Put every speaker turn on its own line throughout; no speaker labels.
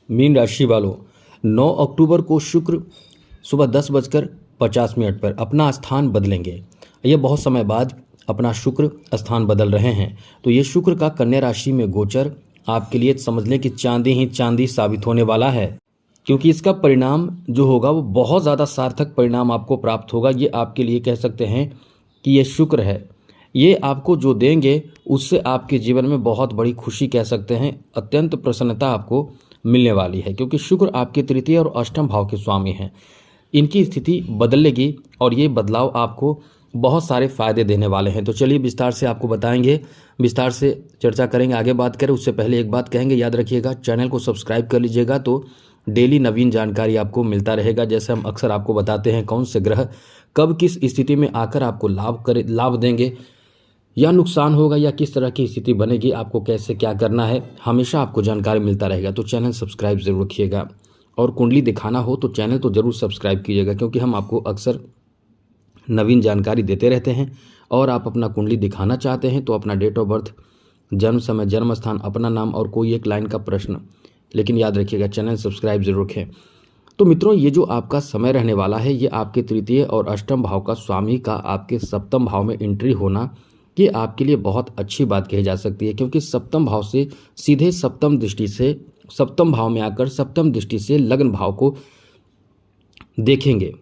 Mean राशि वालों, 9 अक्टूबर को शुक्र सुबह 10:50 पर अपना स्थान बदलेंगे। ये बहुत समय बाद अपना शुक्र स्थान बदल रहे हैं। तो ये शुक्र का कन्या राशि में गोचर आपके लिए समझ लें कि चांदी ही चांदी साबित होने वाला है, क्योंकि इसका परिणाम जो होगा वो बहुत ज़्यादा सार्थक परिणाम आपको प्राप्त होगा। ये आपके लिए कह सकते हैं कि ये शुक्र है, ये आपको जो देंगे उससे आपके जीवन में बहुत बड़ी खुशी कह सकते हैं, अत्यंत प्रसन्नता आपको मिलने वाली है, क्योंकि शुक्र आपके तृतीय और अष्टम भाव के स्वामी हैं। इनकी स्थिति बदलेगी और ये बदलाव आपको बहुत सारे फायदे देने वाले हैं। तो चलिए विस्तार से आपको बताएंगे, विस्तार से चर्चा करेंगे। आगे बात करें उससे पहले एक बात कहेंगे, याद रखिएगा चैनल को सब्सक्राइब कर लीजिएगा, तो डेली नवीन जानकारी आपको मिलता रहेगा। जैसे हम अक्सर आपको बताते हैं कौन से ग्रह कब किस स्थिति में आकर आपको लाभ देंगे या नुकसान होगा, या किस तरह की स्थिति बनेगी, आपको कैसे क्या करना है, हमेशा आपको जानकारी मिलता रहेगा। तो चैनल सब्सक्राइब जरूर रखिएगा, और कुंडली दिखाना हो तो चैनल तो ज़रूर सब्सक्राइब कीजिएगा, क्योंकि हम आपको अक्सर नवीन जानकारी देते रहते हैं। और आप अपना कुंडली दिखाना चाहते हैं तो अपना डेट ऑफ बर्थ, जन्म समय, जन्म स्थान, अपना नाम और कोई एक लाइन का प्रश्न, लेकिन याद रखिएगा चैनल सब्सक्राइब जरूर रखें। तो मित्रों, ये जो आपका समय रहने वाला है, ये आपके तृतीय और अष्टम भाव का स्वामी का आपके सप्तम भाव में एंट्री होना, ये आपके लिए बहुत अच्छी बात कही जा सकती है, क्योंकि सप्तम भाव से सीधे सप्तम दृष्टि से सप्तम भाव में आकर सप्तम दृष्टि से लग्न भाव को देखेंगे,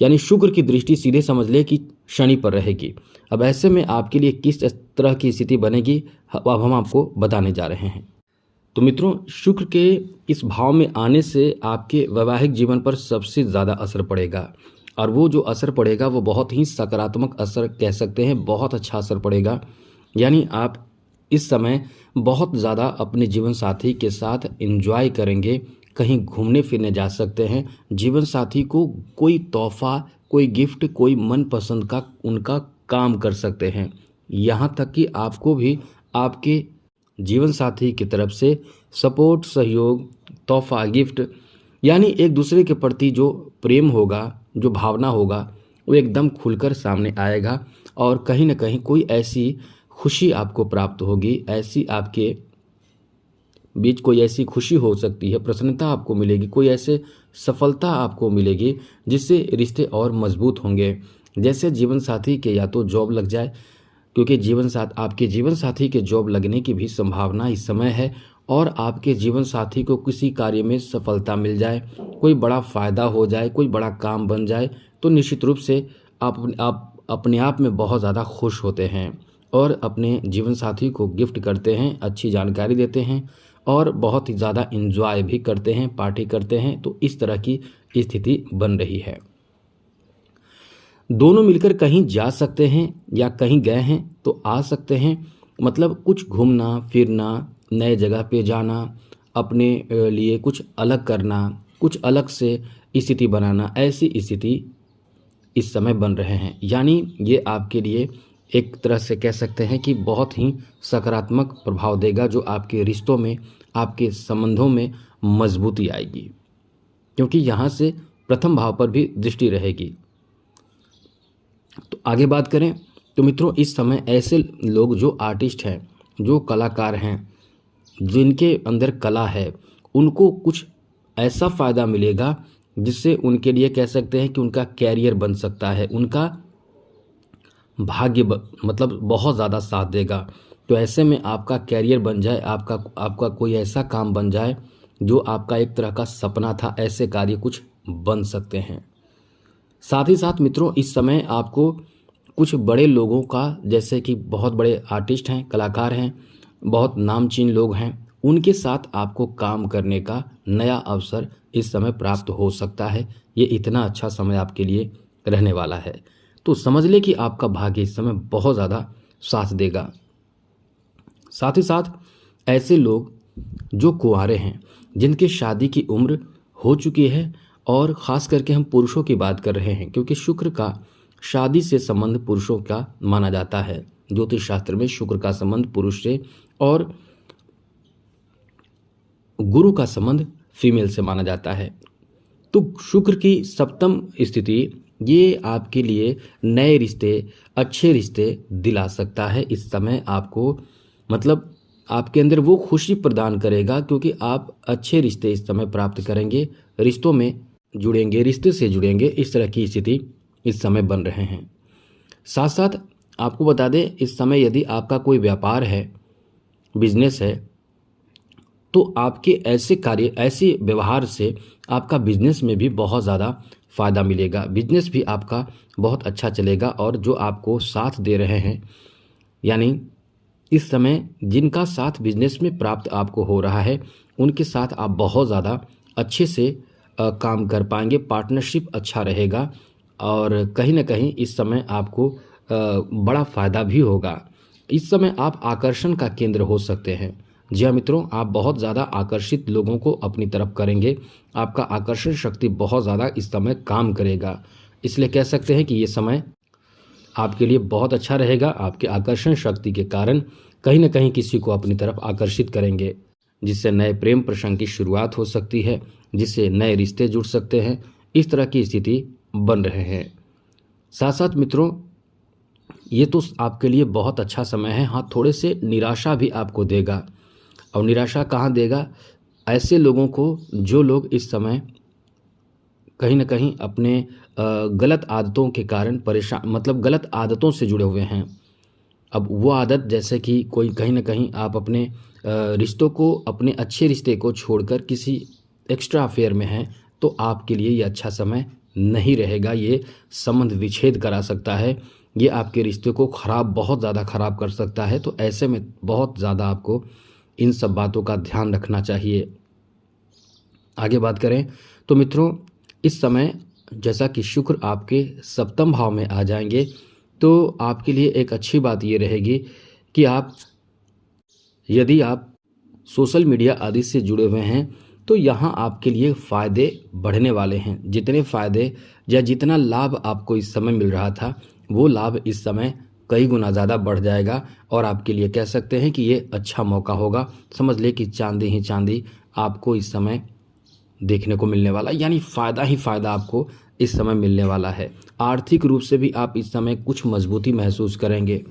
यानी शुक्र की दृष्टि सीधे समझ ले कि शनि पर रहेगी। अब ऐसे में आपके लिए किस तरह की स्थिति बनेगी, अब हम आपको बताने जा रहे हैं। तो मित्रों, शुक्र के इस भाव में आने से आपके वैवाहिक जीवन पर सबसे ज़्यादा असर पड़ेगा, और वो जो असर पड़ेगा वो बहुत ही सकारात्मक असर कह सकते हैं, बहुत अच्छा असर पड़ेगा। यानी आप इस समय बहुत ज़्यादा अपने जीवन साथी के साथ एंजॉय करेंगे, कहीं घूमने फिरने जा सकते हैं, जीवन साथी को कोई तोहफा, कोई गिफ्ट, कोई मनपसंद का उनका काम कर सकते हैं। यहाँ तक कि आपको भी आपके जीवन साथी की तरफ से सपोर्ट, सहयोग, तोहफा, गिफ्ट, यानी एक दूसरे के प्रति जो प्रेम होगा, जो भावना होगा, वो एकदम खुलकर सामने आएगा, और कहीं ना कहीं कोई ऐसी खुशी आपको प्राप्त होगी, ऐसी आपके बीच कोई ऐसी खुशी हो सकती है, प्रसन्नता आपको मिलेगी, कोई ऐसे सफलता आपको मिलेगी जिससे रिश्ते और मजबूत होंगे। जैसे जीवन साथी के या तो जॉब लग जाए, क्योंकि आपके जीवन साथी के जॉब लगने की भी संभावना इस समय है, और आपके जीवन साथी को किसी कार्य में सफलता मिल जाए, कोई बड़ा फ़ायदा हो जाए, कोई बड़ा काम बन जाए, तो निश्चित रूप से आप अपने आप में बहुत ज़्यादा खुश होते हैं और अपने जीवन साथी को गिफ्ट करते हैं, अच्छी जानकारी देते हैं, और बहुत ही ज़्यादा एंजॉय भी करते हैं, पार्टी करते हैं। तो इस तरह की स्थिति बन रही है। दोनों मिलकर कहीं जा सकते हैं, या कहीं गए हैं तो आ सकते हैं, मतलब कुछ घूमना फिरना, नए जगह पे जाना, अपने लिए कुछ अलग करना, कुछ अलग से स्थिति बनाना, ऐसी स्थिति इस समय बन रहे हैं। यानी ये आपके लिए एक तरह से कह सकते हैं कि बहुत ही सकारात्मक प्रभाव देगा, जो आपके रिश्तों में, आपके संबंधों में मजबूती आएगी, क्योंकि यहाँ से प्रथम भाव पर भी दृष्टि रहेगी। तो आगे बात करें तो मित्रों, इस समय ऐसे लोग जो आर्टिस्ट हैं, जो कलाकार हैं, जिनके अंदर कला है, उनको कुछ ऐसा फ़ायदा मिलेगा जिससे उनके लिए कह सकते हैं कि उनका कैरियर बन सकता है, उनका भाग्य मतलब बहुत ज़्यादा साथ देगा। तो ऐसे में आपका कैरियर बन जाए, आपका कोई ऐसा काम बन जाए जो आपका एक तरह का सपना था, ऐसे कार्य कुछ बन सकते हैं। साथ ही साथ मित्रों, इस समय आपको कुछ बड़े लोगों का, जैसे कि बहुत बड़े आर्टिस्ट हैं, कलाकार हैं, बहुत नामचीन लोग हैं, उनके साथ आपको काम करने का नया अवसर इस समय प्राप्त हो सकता है। ये इतना अच्छा समय आपके लिए रहने वाला है। तो समझ ले कि आपका भाग्य इस समय बहुत ज़्यादा साथ देगा। साथ ही साथ ऐसे लोग जो कुंवारे हैं, जिनकी शादी की उम्र हो चुकी है, और ख़ास करके हम पुरुषों की बात कर रहे हैं, क्योंकि शुक्र का शादी से संबंध पुरुषों का माना जाता है। ज्योतिष शास्त्र में शुक्र का संबंध पुरुष से, और गुरु का संबंध फीमेल से माना जाता है। तो शुक्र की सप्तम स्थिति ये आपके लिए नए रिश्ते, अच्छे रिश्ते दिला सकता है। इस समय आपको मतलब आपके अंदर वो खुशी प्रदान करेगा, क्योंकि आप अच्छे रिश्ते इस समय प्राप्त करेंगे, रिश्तों में जुड़ेंगे, रिश्ते से जुड़ेंगे। इस तरह की स्थिति इस समय बन रहे हैं। साथ साथ आपको बता दें, इस समय यदि आपका कोई व्यापार है, बिजनेस है, तो आपके ऐसे कार्य, ऐसे व्यवहार से आपका बिजनेस में भी बहुत ज़्यादा फ़ायदा मिलेगा। बिजनेस भी आपका बहुत अच्छा चलेगा, और जो आपको साथ दे रहे हैं, यानी इस समय जिनका साथ बिजनेस में प्राप्त आपको हो रहा है, उनके साथ आप बहुत ज़्यादा अच्छे से काम कर पाएंगे। पार्टनरशिप अच्छा रहेगा, और कहीं ना कहीं इस समय आपको बड़ा फ़ायदा भी होगा। इस समय आप आकर्षण का केंद्र हो सकते हैं। जी हाँ मित्रों, आप बहुत ज़्यादा आकर्षित लोगों को अपनी तरफ करेंगे। आपका आकर्षण शक्ति बहुत ज़्यादा इस समय काम करेगा। इसलिए कह सकते हैं कि ये समय आपके लिए बहुत अच्छा रहेगा। आपके आकर्षण शक्ति के कारण कहीं ना कहीं किसी को अपनी तरफ आकर्षित करेंगे, जिससे नए प्रेम प्रसंग की शुरुआत हो सकती है, जिससे नए रिश्ते जुड़ सकते हैं। इस तरह की स्थिति बन रहे हैं। साथ साथ मित्रों, ये तो आपके लिए बहुत अच्छा समय है। हाँ, थोड़े से निराशा भी आपको देगा, और निराशा कहाँ देगा? ऐसे लोगों को जो लोग इस समय कहीं ना कहीं अपने गलत आदतों के कारण परेशान, मतलब गलत आदतों से जुड़े हुए हैं। अब वो आदत, जैसे कि कोई कहीं ना कहीं आप अपने रिश्तों को, अपने अच्छे रिश्ते को छोड़कर किसी एक्स्ट्रा अफेयर में हैं, तो आपके लिए ये अच्छा समय नहीं रहेगा। ये संबंध विच्छेद करा सकता है, ये आपके रिश्ते को खराब, बहुत ज़्यादा खराब कर सकता है। तो ऐसे में बहुत ज़्यादा आपको इन सब बातों का ध्यान रखना चाहिए। आगे बात करें तो मित्रों, इस समय जैसा कि शुक्र आपके सप्तम भाव में आ जाएंगे, तो आपके लिए एक अच्छी बात ये रहेगी कि यदि आप सोशल मीडिया आदि से जुड़े हुए हैं, तो यहाँ आपके लिए फ़ायदे बढ़ने वाले हैं। जितने फ़ायदे या जितना लाभ आपको इस समय मिल रहा था, वो लाभ इस समय कई गुना ज़्यादा बढ़ जाएगा, और आपके लिए कह सकते हैं कि ये अच्छा मौका होगा। समझ ले कि चांदी ही चांदी आपको इस समय देखने को मिलने वाला, यानी फ़ायदा ही फ़ायदा आपको इस समय मिलने वाला है। आर्थिक रूप से भी आप इस समय कुछ मजबूती महसूस करेंगे,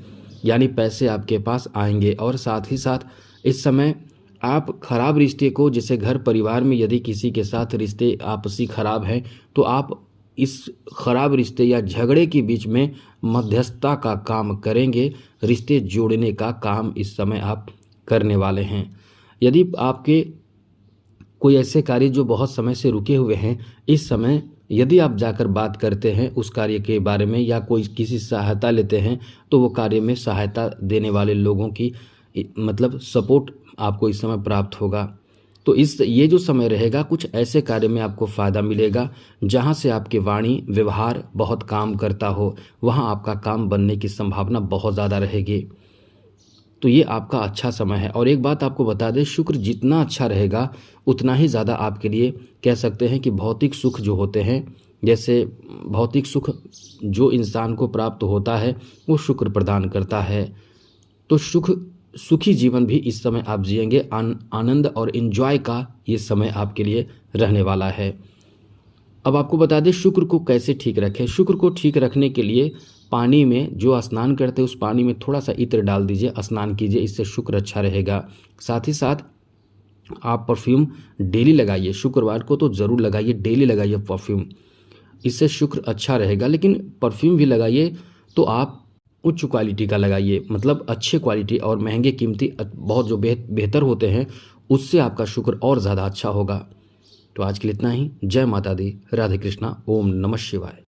यानी पैसे आपके पास आएंगे। और साथ ही साथ इस समय आप खराब रिश्ते को, जैसे घर परिवार में यदि किसी के साथ रिश्ते आपसी खराब हैं, तो आप इस खराब रिश्ते या झगड़े के बीच में मध्यस्थता का काम करेंगे। रिश्ते जोड़ने का काम इस समय आप करने वाले हैं। यदि आपके कोई ऐसे कार्य जो बहुत समय से रुके हुए हैं, इस समय यदि आप जाकर बात करते हैं उस कार्य के बारे में, या कोई किसी सहायता लेते हैं, तो वो कार्य में सहायता देने वाले लोगों की मतलब सपोर्ट आपको इस समय प्राप्त होगा। तो ये जो समय रहेगा, कुछ ऐसे कार्य में आपको फ़ायदा मिलेगा जहाँ से आपके वाणी व्यवहार बहुत काम करता हो, वहाँ आपका काम बनने की संभावना बहुत ज़्यादा रहेगी। तो ये आपका अच्छा समय है। और एक बात आपको बता दें, शुक्र जितना अच्छा रहेगा, उतना ही ज़्यादा आपके लिए कह सकते हैं कि भौतिक सुख जो होते हैं, जैसे भौतिक सुख जो इंसान को प्राप्त होता है, वो शुक्र प्रदान करता है। तो सुखी जीवन भी इस समय आप जिएंगे। आनंद और एंजॉय का ये समय आपके लिए रहने वाला है। अब आपको बता दें शुक्र को कैसे ठीक रखें। शुक्र को ठीक रखने के लिए पानी में जो स्नान करते हैं, उस पानी में थोड़ा सा इत्र डाल दीजिए, स्नान कीजिए, इससे शुक्र अच्छा रहेगा। साथ ही साथ आप परफ्यूम डेली लगाइए। शुक्रवार को तो ज़रूर लगाइए, डेली लगाइए परफ्यूम, इससे शुक्र अच्छा रहेगा। लेकिन परफ्यूम भी लगाइए तो आप उच्च क्वालिटी का लगाइए, मतलब अच्छे क्वालिटी और महंगे कीमती बहुत जो बेहतर होते हैं, उससे आपका शुक्र और ज़्यादा अच्छा होगा। तो आज के लिए इतना ही। जय माता दी, राधे कृष्णा, ओम नमः शिवाय।